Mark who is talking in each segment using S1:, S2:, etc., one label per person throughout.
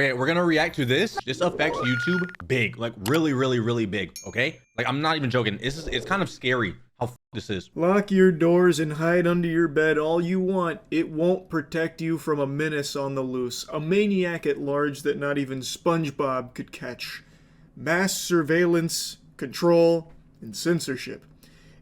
S1: Okay, we're gonna react to this. This affects YouTube big, like really, really, really big. Okay, like I'm not even joking. It's kind of scary how this is.
S2: Lock your doors and hide under your bed all you want. It won't protect you from a menace on the loose, a maniac at large that not even SpongeBob could catch. Mass surveillance, control, and censorship.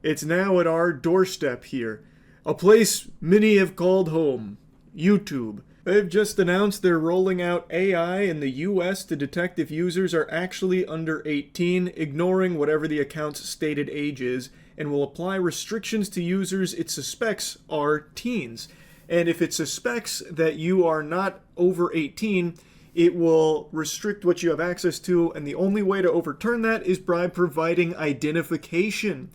S2: It's now at our doorstep here, a place many have called home, YouTube. They've just announced they're rolling out AI in the US to detect if users are actually under 18, ignoring whatever the account's stated age is, and will apply restrictions to users it suspects are teens. And if it suspects that you are not over 18, it will restrict what you have access to, and the only way to overturn that is by providing identification.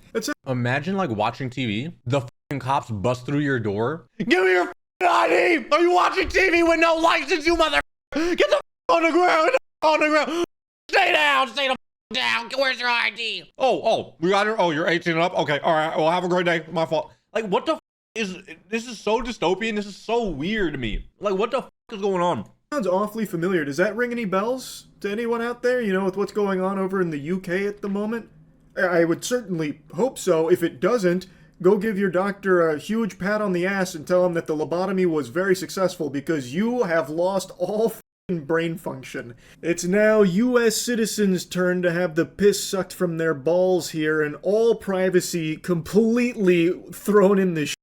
S1: Imagine like watching TV, the cops bust through your door. Give me your ID! Are you watching TV with no license, you mother? Get the on the ground! On the ground! Stay down! Stay the down! Where's your ID? Oh, we got her. Oh, you're 18 and up? Okay, all right. Well, have a great day. My fault. Like, what the is this? Is so dystopian. This is so weird to me. Like, what the is going on?
S2: Sounds awfully familiar. Does that ring any bells to anyone out there, with what's going on over in the UK at the moment? I would certainly hope so. If it doesn't, go give your doctor a huge pat on the ass and tell him that the lobotomy was very successful because you have lost all brain function. It's now US citizens' turn to have the piss sucked from their balls here and all privacy completely thrown in the shit.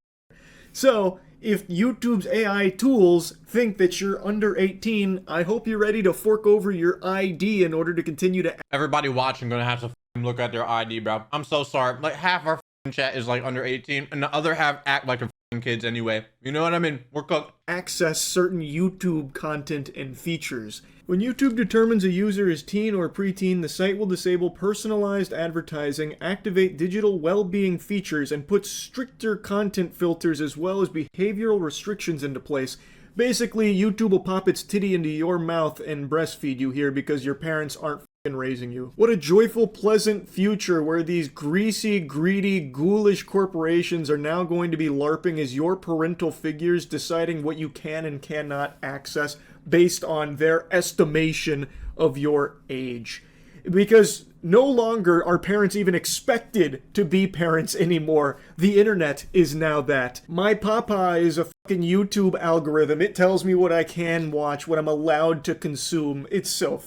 S2: So, if YouTube's AI tools think that you're under 18, I hope you're ready to fork over your ID in order to continue to...
S1: Everybody watching gonna have to look at their ID, bro. I'm so sorry. Like, half our chat is like under 18, and the other half act like they're kids anyway. You know what I mean? We're cooked.
S2: Access certain YouTube content and features. When YouTube determines a user is teen or preteen, the site will disable personalized advertising, activate digital well-being features, and put stricter content filters as well as behavioral restrictions into place. Basically, YouTube will pop its titty into your mouth and breastfeed you here because your parents aren't raising you. What a joyful, pleasant future where these greasy, greedy, ghoulish corporations are now going to be LARPing as your parental figures, deciding what you can and cannot access based on their estimation of your age. Because no longer are parents even expected to be parents anymore. The internet is now that. My papa is a fucking YouTube algorithm. It tells me what I can watch, what I'm allowed to consume. It's so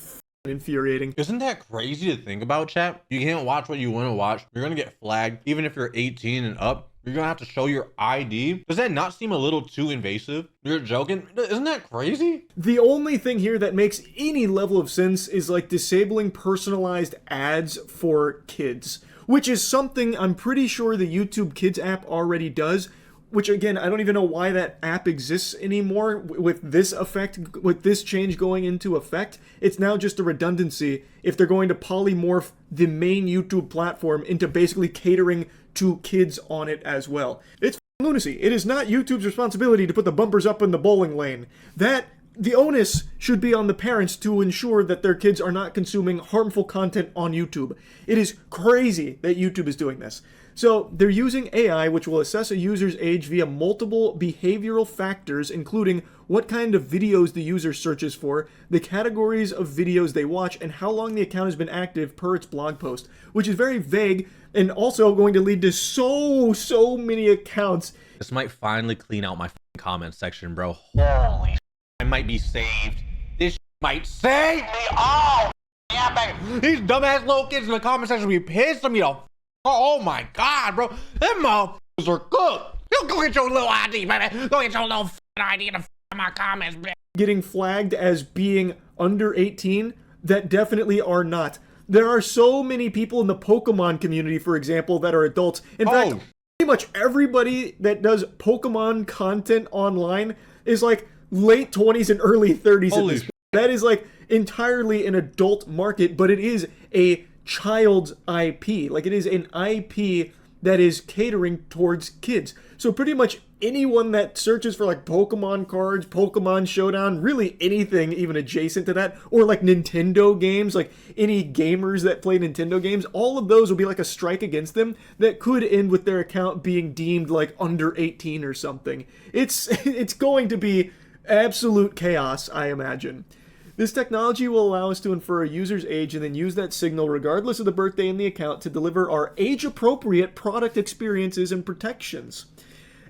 S2: infuriating.
S1: Isn't that crazy to think about, chat? You can't watch what you want to watch. You're gonna get flagged. Even if you're 18 and up, you're gonna have to show your ID. Does that not seem a little too invasive? You're joking? Isn't that crazy?
S2: The only thing here that makes any level of sense is like disabling personalized ads for kids, which is something I'm pretty sure the YouTube Kids app already does. Which again, I don't even know why that app exists anymore with this effect, with this change going into effect. It's now just a redundancy if they're going to polymorph the main YouTube platform into basically catering to kids on it as well. It's lunacy. It is not YouTube's responsibility to put the bumpers up in the bowling lane. The onus should be on the parents to ensure that their kids are not consuming harmful content on YouTube. It is crazy that YouTube is doing this. So they're using AI, which will assess a user's age via multiple behavioral factors, including what kind of videos the user searches for, the categories of videos they watch, and how long the account has been active per its blog post, which is very vague and also going to lead to so many accounts.
S1: This might finally clean out my comment section, bro. Holy I might be saved. This might save me. Oh, yeah, baby. These dumbass little kids in the comment section will be pissed at me. Oh my God, bro. Them motherfuckers are cooked. You go get your little ID, baby. Go get your little ID in my comments, bitch.
S2: Getting flagged as being under 18 that definitely are not. There are so many people in the Pokemon community, for example, that are adults. In fact, pretty much everybody that does Pokemon content online is like late 20s and early 30s at this point. That is like entirely an adult market, but it is a child's IP. Like, it is an IP that is catering towards kids. So pretty much anyone that searches for like Pokemon cards, Pokemon Showdown, really anything even adjacent to that, or like Nintendo games, like any gamers that play Nintendo games, all of those will be like a strike against them that could end with their account being deemed like under 18 or something. It's going to be absolute chaos, I imagine. This technology will allow us to infer a user's age and then use that signal, regardless of the birthday in the account, to deliver our age-appropriate product experiences and protections.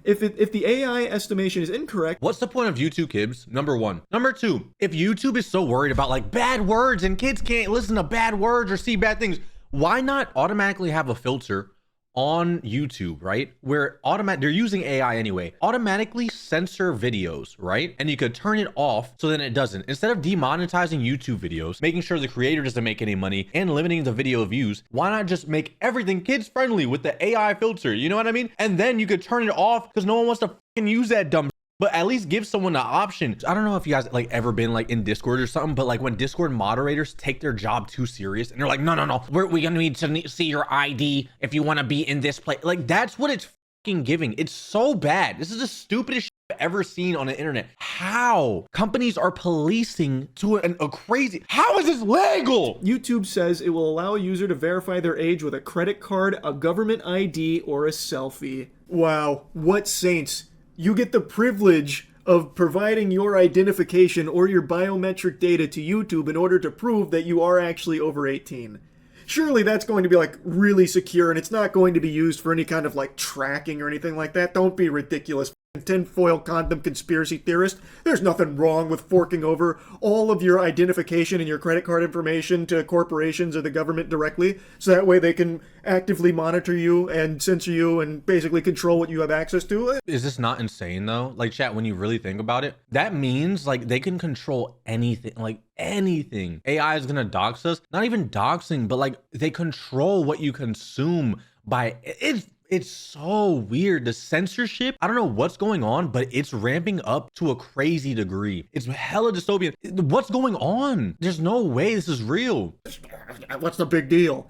S2: If the AI estimation is incorrect,
S1: what's the point of YouTube Kids? Number one. Number two, if YouTube is so worried about like bad words and kids can't listen to bad words or see bad things, why not automatically have a filter on YouTube, right? Where they're using AI anyway, automatically censor videos, right? And you could turn it off so then it doesn't. Instead of demonetizing YouTube videos, making sure the creator doesn't make any money and limiting the video views, why not just make everything kids friendly with the AI filter? You know what I mean? And then you could turn it off because no one wants to fucking use that dumb. But at least give someone the option. I don't know if you guys like ever been like in Discord or something, but like when Discord moderators take their job too serious and they're like, no, we're gonna need to see your ID if you want to be in this place. Like that's what it's fucking giving. It's so bad. This is the stupidest shit I've ever seen on the internet. How companies are policing to a crazy, how is this legal?
S2: YouTube says it will allow a user to verify their age with a credit card, a government ID, or a selfie. Wow, what saints. You get the privilege of providing your identification or your biometric data to YouTube in order to prove that you are actually over 18. Surely that's going to be like really secure and it's not going to be used for any kind of like tracking or anything like that. Don't be ridiculous. Tinfoil condom conspiracy theorist. There's nothing wrong with forking over all of your identification and your credit card information to corporations or the government directly, so that way they can actively monitor you and censor you and basically control what you have access to.
S1: Is this not insane though? Like chat, when you really think about it, that means like they can control anything, like anything. AI is gonna dox us, not even doxing, but like they control what you consume by it's so weird. The censorship, I don't know what's going on, but it's ramping up to a crazy degree. It's hella dystopian. What's going on? There's no way this is real.
S2: What's the big deal?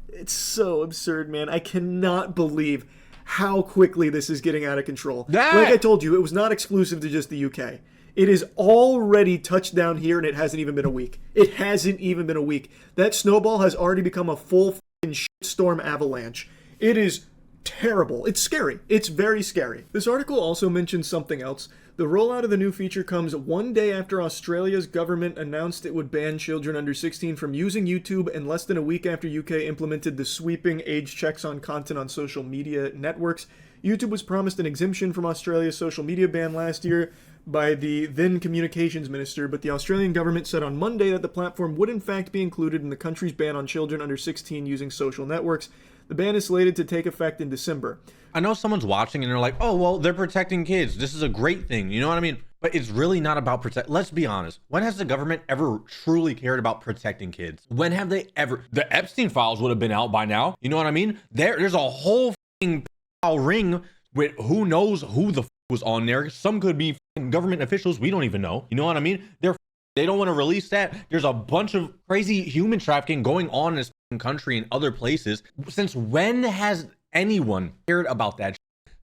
S2: It's so absurd, man. I cannot believe how quickly this is getting out of control. Like I told you, it was not exclusive to just the UK. It is already touched down here and it hasn't even been a week. It hasn't even been a week. That snowball has already become a full shitstorm avalanche. It is terrible. It's scary. It's very scary. This article also mentions something else. The rollout of the new feature comes one day after Australia's government announced it would ban children under 16 from using YouTube, and less than a week after UK implemented the sweeping age checks on content on social media networks. YouTube was promised an exemption from Australia's social media ban last year by the then communications minister, but the Australian government said on Monday that the platform would in fact be included in the country's ban on children under 16 using social networks. The ban is slated to take effect in December.
S1: I know someone's watching and they're like, oh, well, they're protecting kids. This is a great thing. You know what I mean? But it's really not about let's be honest. When has the government ever truly cared about protecting kids? When have they ever? The Epstein files would have been out by now. You know what I mean? There's a whole ring with who knows who the was on there. Some could be government officials we don't even know. You know what I mean? They don't want to release that. There's a bunch of crazy human trafficking going on in this country and other places. Since when has anyone cared about that?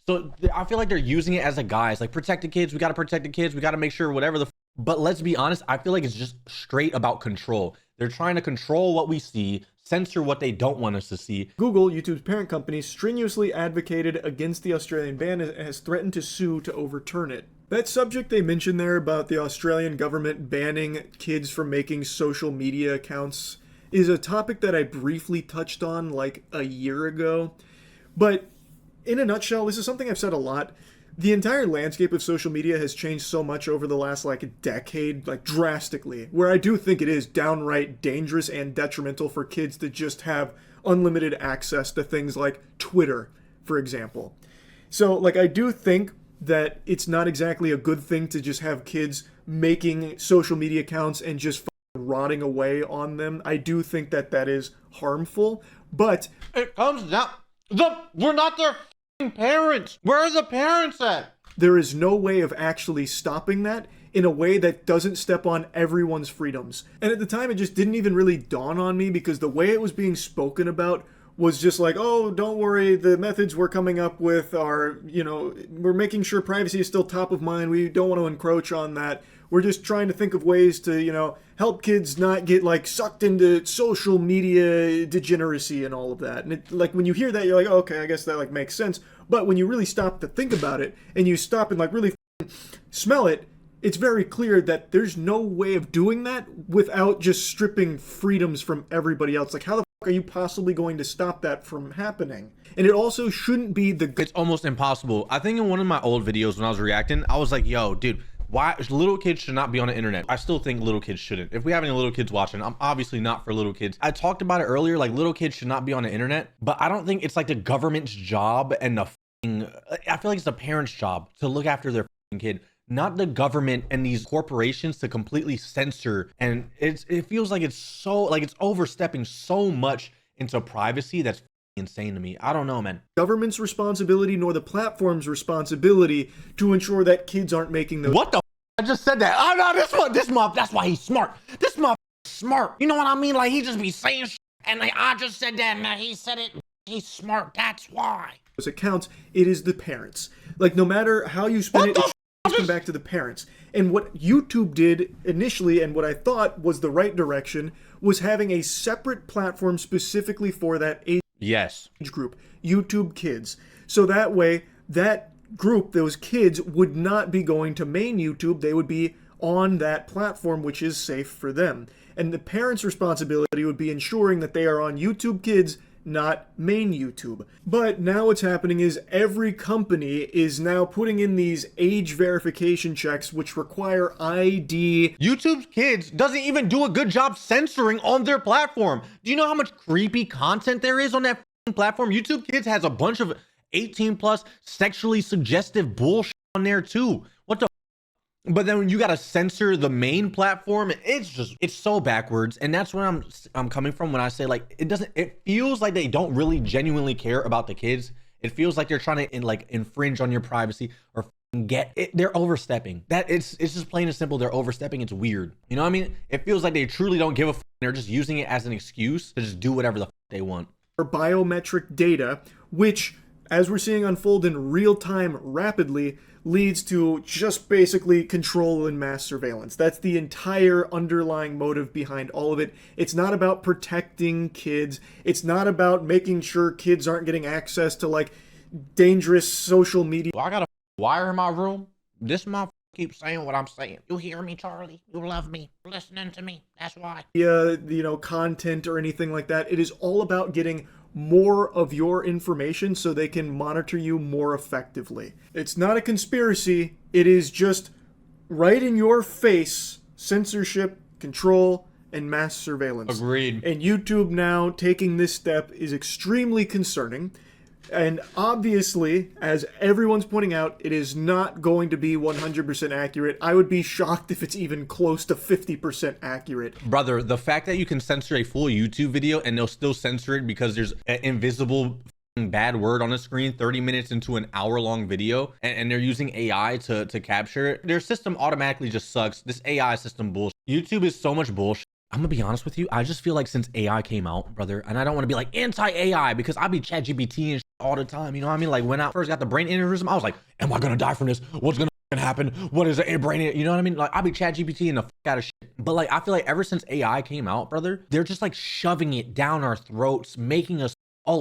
S1: So I feel like they're using it as a guise, like protect the kids. We got to protect the kids. We got to make sure whatever but let's be honest. I feel like it's just straight about control. They're trying to control what we see, censor what they don't want us to see.
S2: Google, YouTube's parent company, strenuously advocated against the Australian ban and has threatened to sue to overturn it. That subject they mentioned there about the Australian government banning kids from making social media accounts is a topic that I briefly touched on like a year ago. But in a nutshell, this is something I've said a lot. The entire landscape of social media has changed so much over the last like decade, like drastically, where I do think it is downright dangerous and detrimental for kids to just have unlimited access to things like Twitter, for example. So like I do think that it's not exactly a good thing to just have kids making social media accounts and just rotting away on them. I do think that that is harmful, but
S1: it comes down we're not their parents. Where are the parents at?
S2: There is no way of actually stopping that in a way that doesn't step on everyone's freedoms. And at the time, it just didn't even really dawn on me because the way it was being spoken about was just like, oh, don't worry, the methods we're coming up with are, we're making sure privacy is still top of mind. We don't want to encroach on that. We're just trying to think of ways to, help kids not get like sucked into social media degeneracy and all of that. And like when you hear that, you're like, oh, okay, I guess that like makes sense. But when you really stop to think about it and you stop and like really smell it, it's very clear that there's no way of doing that without just stripping freedoms from everybody else. Like, how the fuck are you possibly going to stop that from happening? And it also shouldn't be the...
S1: It's almost impossible. I think in one of my old videos when I was reacting, I was like, yo, dude, why little kids should not be on the internet. I still think little kids shouldn't. If we have any little kids watching, I'm obviously not for little kids. I talked about it earlier, like little kids should not be on the internet, but I don't think it's like the government's job and I feel like it's the parents' job to look after their kid, not the government and these corporations to completely censor. And it feels like it's so, like it's overstepping so much into privacy that's insane to me. I don't know, man.
S2: Government's responsibility nor the platform's responsibility to ensure that kids aren't making those...
S1: What the I just said that. Oh no, this mob, that's why he's smart. This mob smart. You know what I mean? Like he just be saying shit, and like I just said that and he said it. He's smart. That's why.
S2: Those accounts, it is the parents. Like no matter how you spend it, it's come back to the parents. And what YouTube did initially, and what I thought was the right direction, was having a separate platform specifically for that age group, YouTube Kids. So that way, that group, those kids, would not be going to main YouTube. They would be on that platform, which is safe for them. And the parents' responsibility would be ensuring that they are on YouTube Kids, not main YouTube. But now what's happening is every company is now putting in these age verification checks which require ID.
S1: YouTube Kids doesn't even do a good job censoring on their platform. Do you know how much creepy content there is on that platform? YouTube Kids has a bunch of 18 plus sexually suggestive bullshit on there too. What the but then when you gotta censor the main platform, it's so backwards. And that's where I'm coming from when I say like it feels like they don't really genuinely care about the kids. It feels like they're trying to infringe on your privacy or get it. They're overstepping. That it's just plain and simple. They're overstepping. It's weird. You know what I mean? It feels like they truly don't give a fuck. They're just using it as an excuse to just do whatever the fuck they want.
S2: Or biometric data, which, as we're seeing unfold in real time rapidly, leads to just basically control and mass surveillance. That's the entire underlying motive behind all of it. It's not about protecting kids. It's not about making sure kids aren't getting access to like dangerous social media.
S1: Well, I got a wire in my room. This motherfucker keeps saying what I'm saying. You hear me, Charlie? You love me. You're listening to me. That's why.
S2: Content or anything like that. It is all about getting more of your information so they can monitor you more effectively. It's not a conspiracy. It is just right in your face censorship, control, and mass surveillance.
S1: Agreed.
S2: And YouTube now taking this step is extremely concerning. And obviously, as everyone's pointing out, it is not going to be 100% accurate. I would be shocked if it's even close to 50% accurate.
S1: Brother, the fact that you can censor a full YouTube video and they'll still censor it because there's an invisible bad word on the screen 30 minutes into an hour-long video and they're using AI to capture it, their system automatically just sucks. This AI system bullshit. YouTube is so much bullshit. I'm gonna be honest with you. I just feel like since AI came out, brother, and I don't want to be like anti-AI because I be ChatGPT and shit all the time. You know what I mean? Like when I first got the brain aneurysm, I was like, am I gonna die from this? What's gonna happen? What is a brain? You know what I mean? Like I be ChatGPT and the fuck out of shit. But like I feel like ever since AI came out, brother, they're just like shoving it down our throats, making us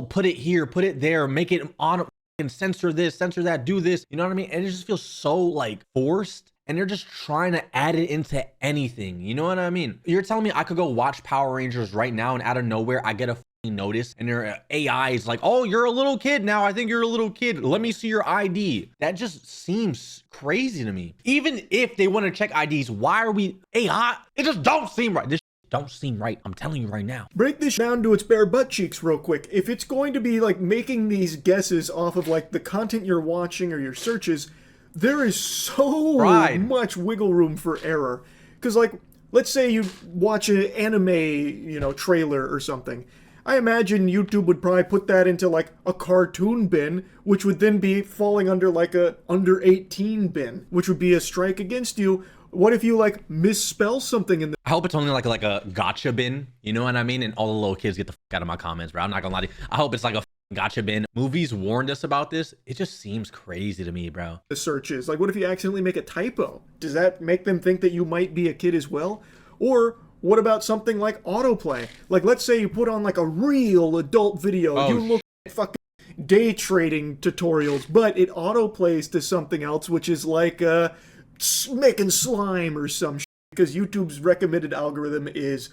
S1: put it here, put it there, make it on and censor this, censor that, do this. You know what I mean? And it just feels so like forced. And they're just trying to add it into anything. You know what I mean? You're telling me I could go watch Power Rangers right now and out of nowhere, I get a notice and their AI is like, oh, you're a little kid now. I think you're a little kid. Let me see your ID. That just seems crazy to me. Even if they want to check IDs, why are we AI? It just don't seem right. This don't seem right. I'm telling you right now.
S2: Break this down to its bare butt cheeks real quick. If it's going to be like making these guesses off of like the content you're watching or your searches, there is so much wiggle room for error. Because, like, let's say you watch an anime, trailer or something. I imagine YouTube would probably put that into, like, a cartoon bin, which would then be falling under, like, a under 18 bin, which would be a strike against you. What if you, like, misspell something in the...
S1: I hope it's only, like a gotcha bin, you know what I mean? And all the little kids get the fuck out of my comments, bro. I'm not gonna lie to you. I hope it's like a gotcha bin. Movies warned us about this. It just seems crazy to me, bro.
S2: The searches. Like, what if you accidentally make a typo? Does that make them think that you might be a kid as well? Or what about something like autoplay? Like, let's say you put on like a real adult video. You look at fucking day trading tutorials, but it autoplays to something else, which is like making slime or some shit, because YouTube's recommended algorithm is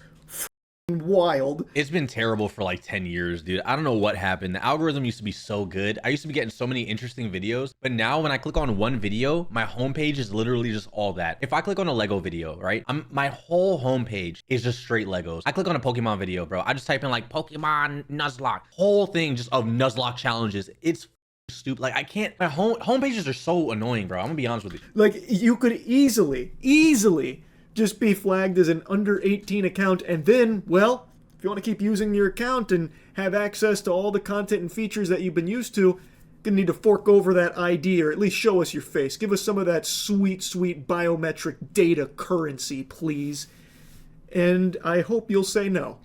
S2: wild.
S1: It's been terrible for like 10 years, dude. I don't know what happened. The algorithm used to be so good. I used to be getting so many interesting videos, but now when I click on one video, my homepage is literally just all that. If I click on a Lego video, right? My whole homepage is just straight Legos. I click on a Pokemon video, bro. I just type in like Pokemon Nuzlocke. Whole thing just of Nuzlocke challenges. It's stupid. Like I can't, my homepages are so annoying, bro. I'm gonna be honest with you.
S2: Like you could easily just be flagged as an under 18 account, and then, well, if you want to keep using your account and have access to all the content and features that you've been used to, you're gonna need to fork over that ID, or at least show us your face. Give us some of that sweet biometric data currency, please. And I hope you'll say no.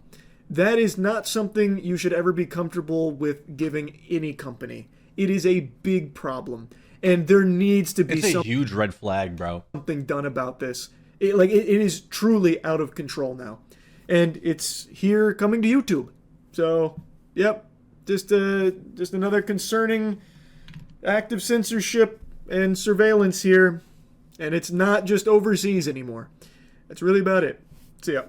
S2: That is not something you should ever be comfortable with giving any company. It is a big problem, and there needs to be
S1: It's a huge red flag, bro.
S2: Something done about this. It is truly out of control now, and it's here coming to YouTube. So, yep, just another concerning act of censorship and surveillance here, and it's not just overseas anymore. That's really about it. See ya.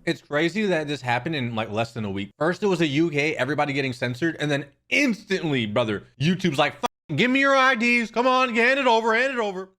S1: It's crazy that this happened in like less than a week. First, it was a UK, everybody getting censored, and then instantly, brother, YouTube's like, give me your IDs. Come on, hand it over.